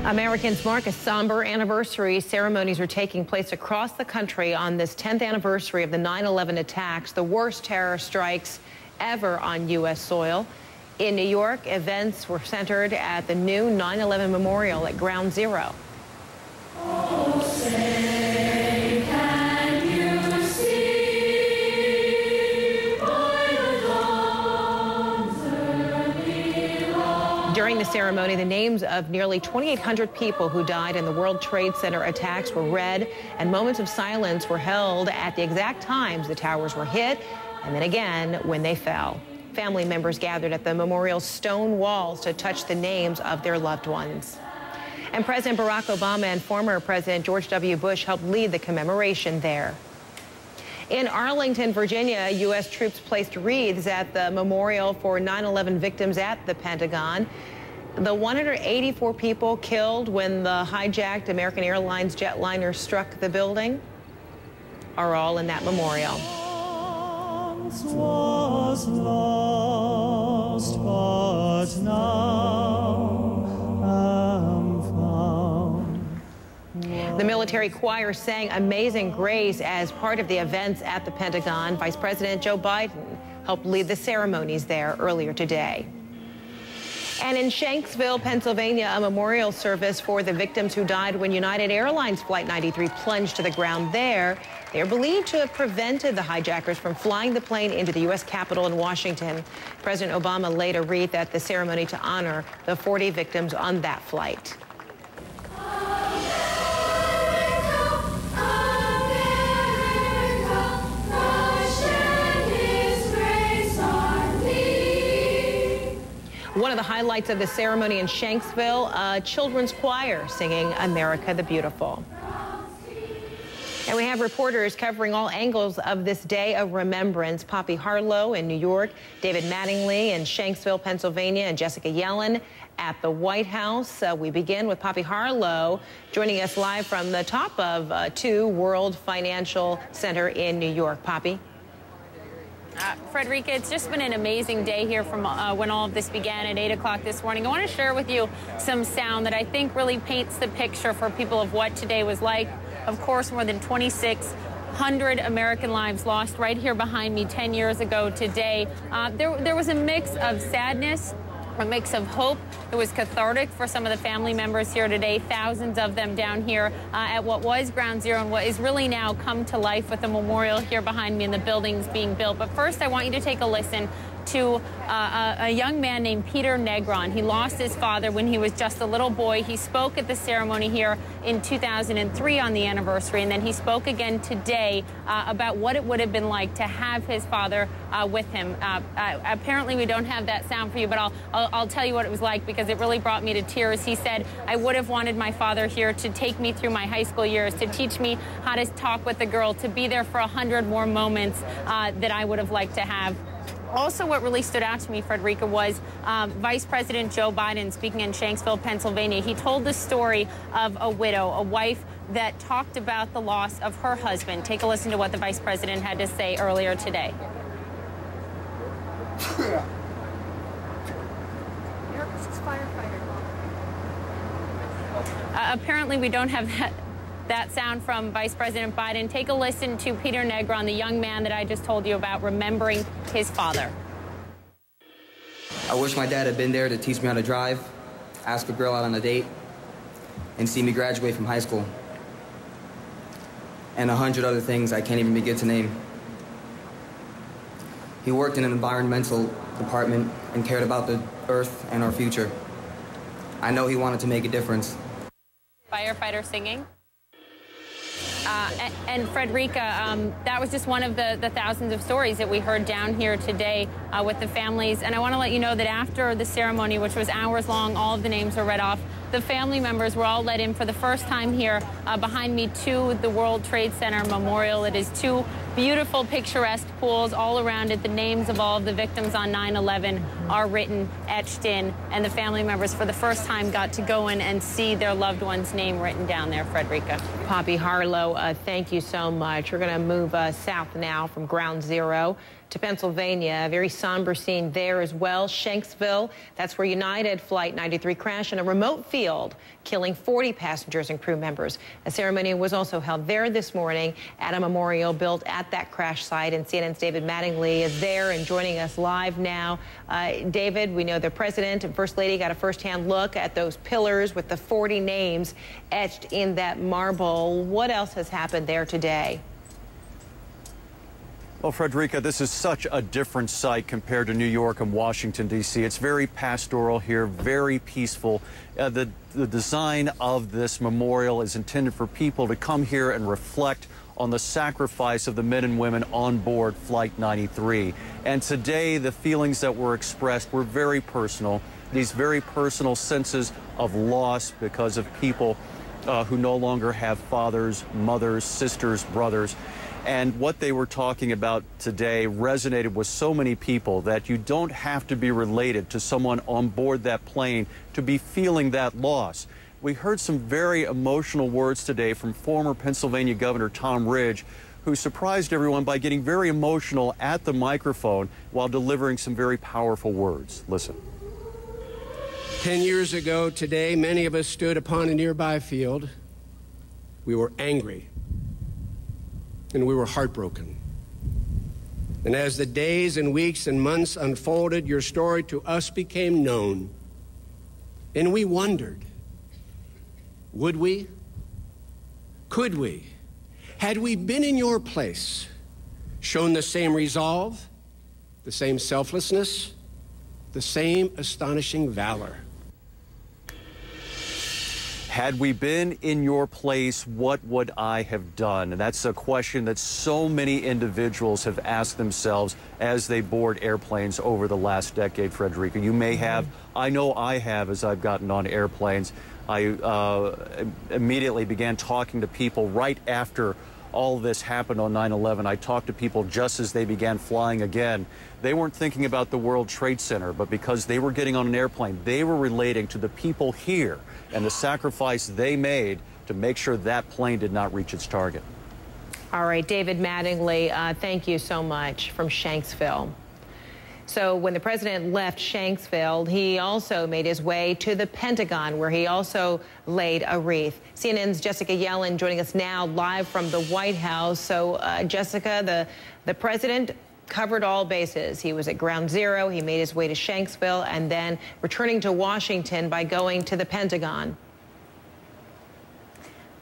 Americans mark a somber anniversary. Ceremonies are taking place across the country on this 10th anniversary of the 9/11 attacks, the worst terror strikes ever on U.S. soil. In New York, events were centered at the new 9/11 memorial at Ground Zero. Oh, say, can you see by the dawn's early light? During the ceremony, the names of nearly 2,800 people who died in the World Trade Center attacks were read, and moments of silence were held at the exact times the towers were hit, and then again when they fell. Family members gathered at the memorial's stone walls to touch the names of their loved ones. And President Barack Obama and former President George W. Bush helped lead the commemoration there. In Arlington, Virginia, U.S. troops placed wreaths at the memorial for 9/11 victims at the Pentagon. The 184 people killed when the hijacked American Airlines jetliner struck the building are all in that memorial. Was lost, but now am found. The military choir sang Amazing Grace as part of the events at the Pentagon. Vice President Joe Biden helped lead the ceremonies there earlier today. And in Shanksville, Pennsylvania, a memorial service for the victims who died when United Airlines Flight 93 plunged to the ground there. They are believed to have prevented the hijackers from flying the plane into the U.S. Capitol in Washington. President Obama laid a wreath at the ceremony to honor the 40 victims on that flight. One of the highlights of the ceremony in Shanksville, a children's choir singing America the Beautiful. And we have reporters covering all angles of this day of remembrance. Poppy Harlow in New York, David Mattingly in Shanksville, Pennsylvania, and Jessica Yellen at the White House. We begin with Poppy Harlow joining us live from the top of 2 World Financial Center in New York. Poppy. Frederica, it's just been an amazing day here from when all of this began at 8 o'clock this morning. I want to share with you some sound that I think really paints the picture for people of what today was like. Of course, more than 2,600 American lives lost right here behind me 10 years ago today. There was a mix of sadness, a mix of hope. It was cathartic for some of the family members here today, thousands of them down here at what was Ground Zero and what is really now come to life with the memorial here behind me and the buildings being built. But first, I want you to take a listen to a young man named Peter Negron. He lost his father when he was just a little boy. He spoke at the ceremony here in 2003 on the anniversary, and then he spoke again today about what it would have been like to have his father with him. Apparently we don't have that sound for you, but I'll tell you what it was like because it really brought me to tears. He said, "I would have wanted my father here to take me through my high school years, to teach me how to talk with a girl, to be there for 100 more moments that I would have liked to have." Also, what really stood out to me, Frederica, was Vice President Joe Biden speaking in Shanksville, Pennsylvania. He told the story of a widow, a wife that talked about the loss of her husband. Take a listen to what the Vice President had to say earlier today. Apparently, we don't have that sound from Vice President Biden. Take a listen to Peter Negron, the young man that I just told you about, remembering his father. I wish my dad had been there to teach me how to drive, ask a girl out on a date, and see me graduate from high school. And 100 other things I can't even begin to name. He worked in an environmental department and cared about the earth and our future. I know he wanted to make a difference. Firefighter singing. And Frederica, that was just one of the thousands of stories that we heard down here today with the families. And I want to let you know that after the ceremony, which was hours long, all of the names were read off. The family members were all let in for the first time here behind me to the World Trade Center Memorial. It is 2 beautiful, picturesque pools all around it. The names of all of the victims on 9/11 are written, etched in, and the family members for the first time got to go in and see their loved one's name written down there, Frederica. Poppy Harlow, thank you so much. We're going to move south now from Ground Zero to Pennsylvania. A very somber scene there as well. Shanksville, that's where United Flight 93 crashed in a remote field field, killing 40 passengers and crew members. A ceremony was also held there this morning at a memorial built at that crash site, and CNN's David Mattingly is there and joining us live now. David, we know the President and First Lady got a first-hand look at those pillars with the 40 names etched in that marble. What else has happened there today? Well, Frederica, this is such a different site compared to New York and Washington, D.C. It's very pastoral here, very peaceful. The design of this memorial is intended for people to come here and reflect on the sacrifice of the men and women on board Flight 93. And today, the feelings that were expressed were very personal, these very personal senses of loss because of people who no longer have fathers, mothers, sisters, brothers. And what they were talking about today resonated with so many people that you don't have to be related to someone on board that plane to be feeling that loss. We heard some very emotional words today from former Pennsylvania Governor Tom Ridge, who surprised everyone by getting very emotional at the microphone while delivering some very powerful words. Listen. 10 years ago today, many of us stood upon a nearby field. We were angry. And we were heartbroken. And as the days and weeks and months unfolded, your story to us became known. And we wondered, would we? Could we? Had we been in your place, shown the same resolve, the same selflessness, the same astonishing valor? Had we been in your place, what would I have done? And that's a question that so many individuals have asked themselves as they board airplanes over the last decade, Frederica. You may have, I know I have, as I've gotten on airplanes. I immediately began talking to people right after all this happened on 9/11. I talked to people just as they began flying again. They weren't thinking about the World Trade Center, but because they were getting on an airplane, they were relating to the people here and the sacrifice they made to make sure that plane did not reach its target. All right, David Mattingly, thank you so much from Shanksville. So when the president left Shanksville, he also made his way to the Pentagon, where he also laid a wreath. CNN's Jessica Yellen joining us now live from the White House. So, Jessica, the president covered all bases. He was at Ground Zero. He made his way to Shanksville and then returning to Washington by going to the Pentagon.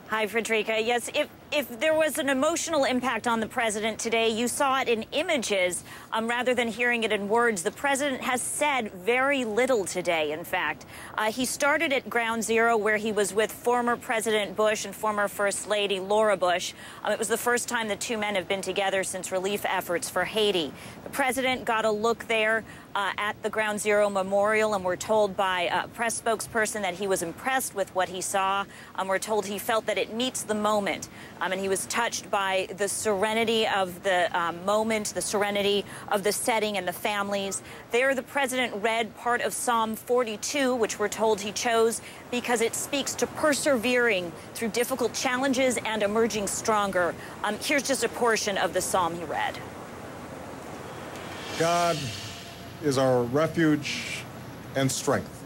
Hi, Frederica. Yes, if there was an emotional impact on the president today, you saw it in images rather than hearing it in words. The president has said very little today, in fact. He started at Ground Zero, where he was with former President Bush and former First Lady Laura Bush. It was the first time the two men have been together since relief efforts for Haiti. The president got a look there at the Ground Zero Memorial, and we're told by a press spokesperson that he was impressed with what he saw. We're told he felt that it meets the moment. And he was touched by the serenity of the moment, the serenity of the setting and the families. There, the president read part of Psalm 42, which we're told he chose because it speaks to persevering through difficult challenges and emerging stronger. Here's just a portion of the psalm he read. God is our refuge and strength,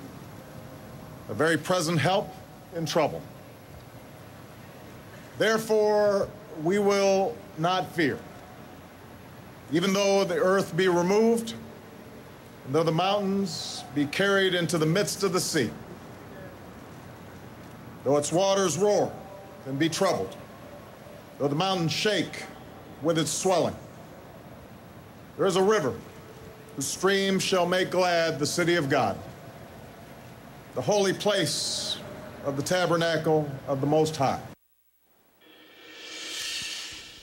a very present help in trouble. Therefore, we will not fear. Even though the earth be removed, and though the mountains be carried into the midst of the sea, though its waters roar and be troubled, though the mountains shake with its swelling, there is a river whose streams shall make glad the city of God, the holy place of the tabernacle of the Most High.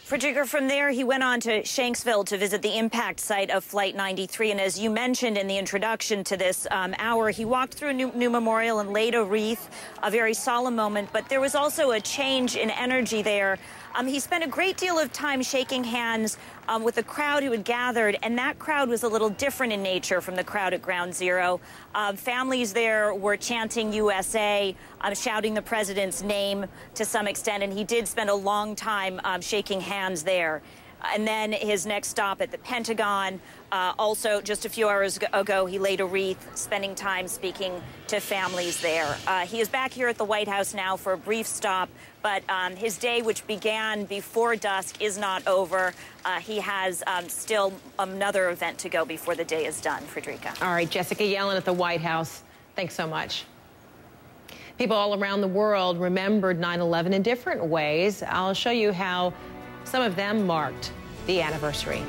Frederica, from there, he went on to Shanksville to visit the impact site of Flight 93. And as you mentioned in the introduction to this hour, he walked through a new memorial and laid a wreath, a very solemn moment. But there was also a change in energy there. He spent a great deal of time shaking hands with the crowd who had gathered, and that crowd was a little different in nature from the crowd at Ground Zero. Families there were chanting USA, shouting the president's name to some extent, and he did spend a long time shaking hands there. And then his next stop at the Pentagon. Also, just a few hours ago, he laid a wreath, spending time speaking to families there. He is back here at the White House now for a brief stop, but his day, which began before dusk, is not over. He has still another event to go before the day is done. Frederica. All right, Jessica Yellen at the White House. Thanks so much. People all around the world remembered 9/11 in different ways. I'll show you how some of them marked the anniversary.